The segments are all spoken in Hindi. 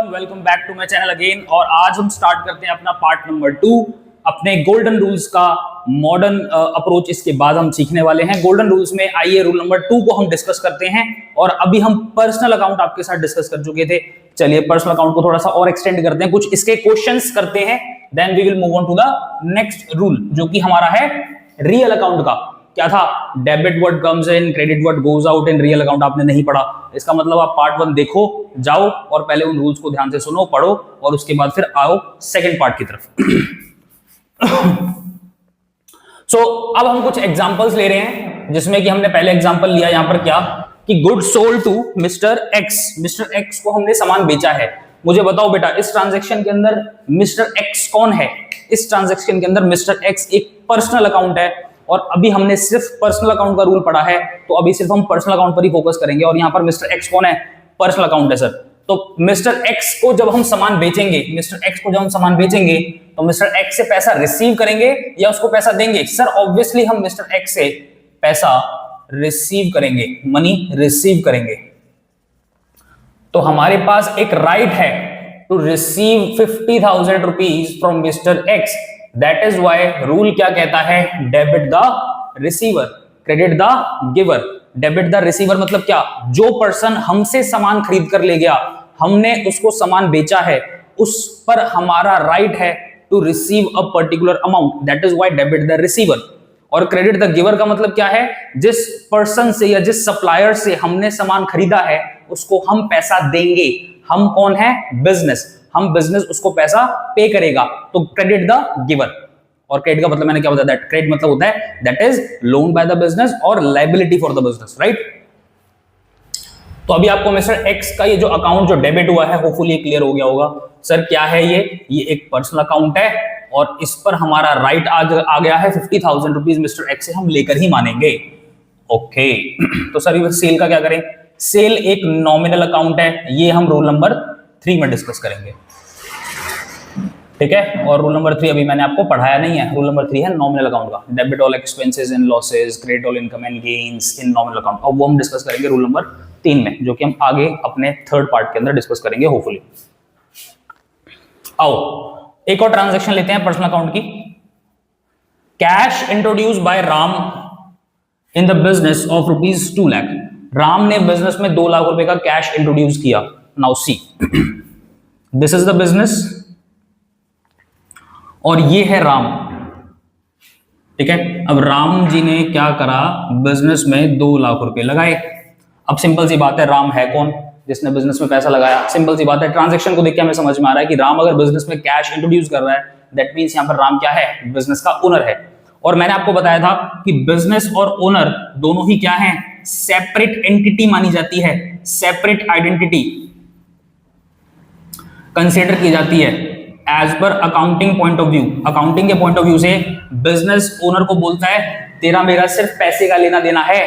Welcome back to my channel again. और आज हम स्टार्ट करते हैं अपना पार्ट नंबर 2 अपने गोल्डन रूल्स का मॉडर्न अप्रोच। इसके बाद हम सीखने वाले हैं गोल्डन रूल्स में। आइए रूल नंबर 2 को हम डिस्कस करते हैं। और अभी हम पर्सनल अकाउंट आपके साथ डिस्कस कर चुके थे, चलिए पर्सनल अकाउंट को थोड़ा सा और एक्सटेंड करते हैं, कुछ इसके क्वेश्चंस करते हैं, then we will move on to the next rule जो कि हमारा है रियल अकाउंट का। क्या था? Debit what comes in, credit what goes out in real account. आपने नहीं पढ़ा, इसका मतलब आप पार्ट 1 देखो, जाओ और पहले उन रूल्स को ध्यान से सुनो, पढ़ो और उसके बाद फिर आओ सेकंड पार्ट की तरफ। सो अब हम कुछ एग्जांपल्स ले रहे हैं, जिसमें कि हमने पहले एग्जांपल लिया यहां पर क्या कि goods sold to mister X. Mister X को हमने सामान बेचा है। मुझे बताओ बेटा, इस ट्रांजैक्शन के अंदर मिस्टर एक्स कौन है? इस ट्रांजैक्शन के अंदर मिस्टर एक्स एक पर्सनल अकाउंट है। और अभी हमने सिर्फ पर्सनल अकाउंट का रूल पढ़ा है, तो अभी सिर्फ हम पर्सनल अकाउंट पर ही फोकस करेंगे। और यहां पर मिस्टर एक्स कौन है? पर्सनल अकाउंट है सर। तो मिस्टर एक्स को जब हम सामान बेचेंगे, तो मिस्टर एक्स से पैसा रिसीव करेंगे या उसको पैसा देंगे? सर ऑब्वियसली हम मिस्टर एक्स से पैसा रिसीव करेंगे, मनी रिसीव करेंगे। तो हमारे पास एक राइट है to receive 50,000 rupees from mister X. That is why rule क्या कहता है? Debit the receiver, credit the giver. Debit the receiver मतलब क्या? जो पर्सन हमसे सामान खरीद कर ले गया, हमने उसको सामान बेचा है, उस पर हमारा राइट है to receive a particular amount. That is why debit the receiver. और क्रेडिट द गिवर का मतलब क्या है? जिस पर्सन से या जिस सप्लायर से हमने सामान खरीदा है उसको हम पैसा देंगे। हम कौन है? बिजनेस। हम बिजनेस उसको पैसा पे करेगा, तो क्रेडिट द गिवर। और क्रेडिट का मतलब मैंने क्या बताया? दैट क्रेडिट मतलब होता है that is loan by the business और liability for the business, right. तो अभी आपको मिस्टर एक्स का ये जो अकाउंट जो डेबिट हुआ है, होपफुली क्लियर हो गया होगा। सर क्या है ये एक पर्सनल अकाउंट है और इस पर हमारा राइट आ गया है 50,000 रुपीज मिस्टर एक्स से हम लेकर ही मानेंगे। ओके तो सर ये सेल का क्या करें? सेल एक नॉमिनल अकाउंट है, ये हम रूल नंबर 3 में डिस्कस करेंगे, ठीक है। और रूल नंबर 3 अभी मैंने आपको पढ़ाया नहीं है। रूल नंबर 3 है नॉमिनल अकाउंट का, debit all expenses and losses, credit all income and gains in nominal account. अब वो हम डिस्कस करेंगे रूल नंबर 3 में, जो कि हम आगे अपने थर्ड पार्ट के अंदर डिस्कस करेंगे होपफुली। आओ एक और ट्रांजैक्शन लेते हैं पर्सनल अकाउंट की। Cash introduce by Ram in the business of ₹2 lakh. Ram ने बिजनेस में 2 लाख रुपए का कैश इंट्रोड्यूस किया। Now see this is the business और ये है राम, ठीक है। अब राम जी ने क्या करा? बिजनेस में 2 लाख रुपए लगाए। अब सिंपल सी बात है, राम है कौन जिसने बिजनेस में पैसा लगाया? सिंपल सी बात है, ट्रांजैक्शन को देख के हमें समझ में आ रहा है कि राम अगर बिजनेस में कैश इंट्रोड्यूस कर रहा है, दैट मींस यहां पर राम क्या है? बिजनेस का ओनर है। और मैंने आपको बताया था कि बिजनेस और ओनर दोनों ही क्या हैं? सेपरेट एंटिटी मानी जाती है, सेपरेट आइडेंटिटी कंसीडर की जाती है as per accounting point of view. Accounting के पॉइंट ऑफ व्यू से बिजनेस ओनर को बोलता है तेरा मेरा सिर्फ पैसे का लेना देना है,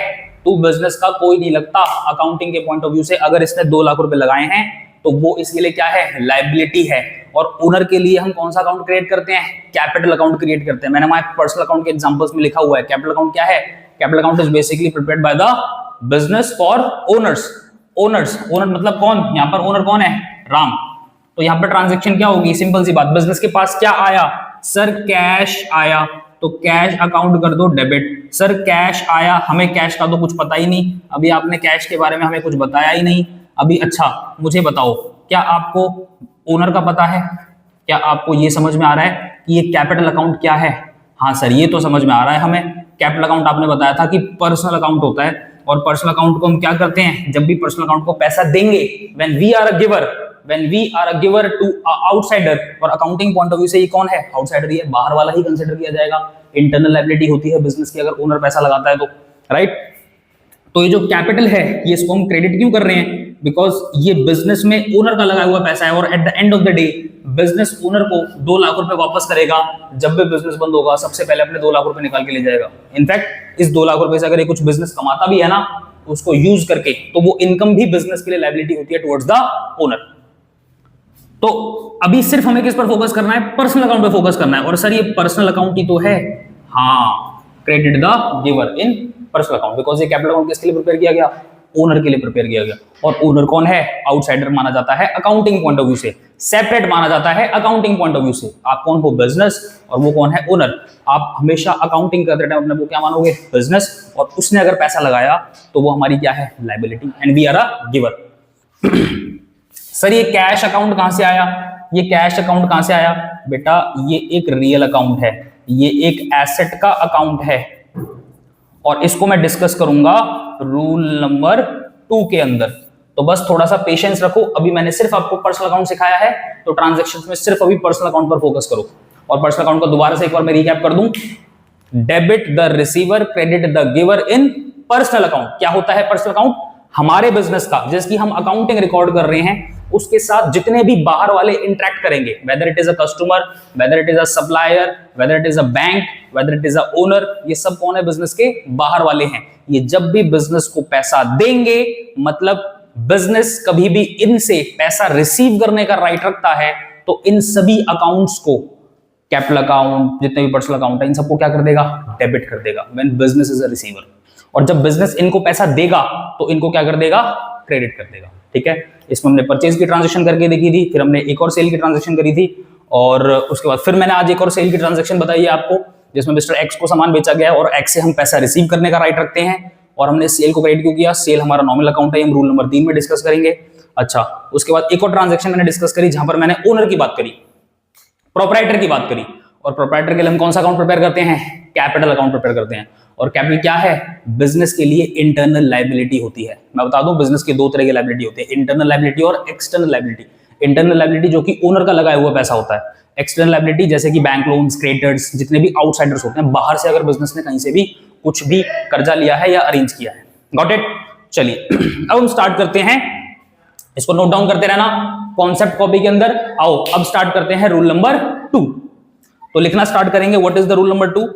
तू बिजनेस का कोई नहीं लगता। अकाउंटिंग के पॉइंट ऑफ व्यू से अगर इसने 2 लाख रुपए लगाए हैं तो वो इसके लिए क्या है? लायबिलिटी है। और ओनर के लिए हम कौन सा अकाउंट क्रिएट करते हैं? कैपिटल अकाउंट क्रिएट करते हैं। मैंने हमारे पर्सनल अकाउंट के एग्जांपल्स में लिखा हुआ है। कैपिटल अकाउंट क्या है? Capital account is basically prepared by the business for owners. Owner मतलब कौन? यहां पर ओनर कौन है? राम। तो यहां पर ट्रांजैक्शन क्या होगी? सिंपल सी बात, बिजनेस के पास क्या आया? सर कैश आया, तो कैश अकाउंट कर दो डेबिट। सर कैश आया, हमें कैश का तो कुछ पता ही नहीं, अभी आपने कैश के बारे में हमें कुछ बताया ही नहीं अभी। अच्छा मुझे बताओ, क्या आपको ओनर का पता है? क्या आपको ये समझ में आ रहा है कि ये कैपिटल अकाउंट क्या है? हाँ सर ये तो समझ में आ रहा है हमें। कैपिटल अकाउंट आपने बताया था कि पर्सनल अकाउंट होता है, और पर्सनल अकाउंट को हम क्या करते हैं? जब भी पर्सनल अकाउंट को पैसा देंगे, when we are a giver to outsider, और अकाउंटिंग पॉइंट ऑफ व्यू से ये कौन है? आउटसाइडर। ये बाहर वाला ही कंसीडर किया जाएगा। इंटरनल लायबिलिटी होती है बिजनेस की अगर ओनर पैसा लगाता है तो, राइट। तो ये जो कैपिटल है ये इसको हम क्रेडिट क्यों कर रहे हैं? बिकॉज ये बिजनेस में ओनर का लगाया हुआ पैसा है, और at the end of the day business owner को 2 लाख रुपए वापस करेगा। जब भी बिजनेस बंद होगा सबसे पहले अपने 2 लाख रुपए निकाल के ले जाएगा। इनफैक्ट इस 2 लाख रुपए से अगर ये कुछ बिजनेस कमाता भी है ना उसको यूज करके, तो वो इनकम भी बिजनेस के लिए लायबिलिटी होती है टुवर्ड्स द ओनर। तो अभी सिर्फ हमें किस पर फोकस करना है? पर्सनल अकाउंट पे फोकस करना है। और सर ये पर्सनल अकाउंट ही तो है। हाँ, credit the giver in personal account, because ये कैपिटल अकाउंट किसके लिए प्रिपेयर किया गया? ओनर के लिए प्रिपेयर किया गया। और ओनर कौन है? आउटसाइडर माना जाता है अकाउंटिंग पॉइंट ऑफ व्यू से, सेपरेट माना जाता है अकाउंटिंग पॉइंट ऑफ व्यू से। आप कौन हो? बिजनेस, और वो कौन है? ओनर। आप हमेशा अकाउंटिंग करते टाइम अपने को क्या मानोगे? बिजनेस। और उसने अगर पैसा लगाया तो वो हमारी क्या है? Liability, and we are a giver. Sir ये कैश अकाउंट कहां से आया? ये कैश अकाउंट कहां से आया? बेटा ये एक रियल अकाउंट है, ये एक एसेट का अकाउंट है, और इसको मैं डिस्कस करूंगा रूल नंबर 2 के अंदर। तो बस थोड़ा सा पेशेंस रखो, अभी मैंने सिर्फ आपको पर्सनल अकाउंट सिखाया है, तो ट्रांजैक्शंस में सिर्फ अभी पर्सनल अकाउंट पर फोकस करो। और पर्सनल अकाउंट को दोबारा से एक बार मैं रिकैप कर दूं, debit the receiver, credit the giver in personal account. क्या होता है पर्सनल अकाउंट? हमारे बिजनेस का, जिसकी हम अकाउंटिंग रिकॉर्ड कर रहे हैं, उसके साथ जितने भी बाहर वाले इंटरेक्ट करेंगे, whether it is a customer, whether it is a supplier, whether it is a bank, whether it is a owner, ये सब कौन है? बिजनेस के बाहर वाले हैं। ये जब भी बिजनेस को पैसा देंगे, मतलब बिजनेस कभी भी इनसे पैसा रिसीव करने का राइट रखता है, तो इन सभी अकाउंट्स को, कैपिटल अकाउंट, जितने भी पर्सनल अकाउंट है, इन सबको क्या कर देगा? डेबिट कर देगा when business is a receiver. और जब बिजनेस इनको पैसा देगा तो इनको क्या कर देगा? क्रेडिट कर देगा। ठीक है, इसमें हमने परचेज की ट्रांजैक्शन करके देखी थी, फिर हमने एक और सेल की ट्रांजैक्शन करी थी, और उसके बाद फिर मैंने आज एक और सेल की ट्रांजैक्शन बताई है आपको, जिसमें मिस्टर एक्स को सामान बेचा गया है और एक्स से हम पैसा रिसीव करने का राइट रखते हैं। और हमने सेल को क्रेडिट क्यों किया? सेल हमारा नॉमिनल अकाउंट है, हम रूल नंबर 3 में डिस्कस करेंगे। अच्छा, उसके बाद एक और ट्रांजैक्शन मैंने डिस्कस करी जहां पर मैंने ओनर की बात करी, प्रोप्राइटर की बात करी। और प्रोप्राइटर के लिए हम कौन सा अकाउंट प्रिपेयर करते हैं? कैपिटल अकाउंट प्रिपेयर करते हैं। और कैपिटल क्या है? बिजनेस के लिए इंटरनल लायबिलिटी होती है। मैं बता दूं, बिजनेस के 2 तरह की लायबिलिटी होती है, इंटरनल लायबिलिटी और एक्सटर्नल लायबिलिटी। इंटरनल लायबिलिटी जो कि ओनर का लगाया हुआ पैसा होता है। एक्सटर्नल लायबिलिटी जैसे कि बैंक लोन्स, क्रेडिटर्स, जितने भी आउटसाइडर्स होते हैं, बाहर से अगर बिजनेस ने कहीं से भी कुछ भी कर्जा लिया है या अरेंज किया है। Got it? चलिए अब हम स्टार्ट करते हैं, इसको नोट डाउन करते रहना कॉन्सेप्ट कॉपी के अंदर। आओ अब स्टार्ट करते हैं रूल नंबर 2। तो लिखना स्टार्ट करेंगे, what is the rule number 2?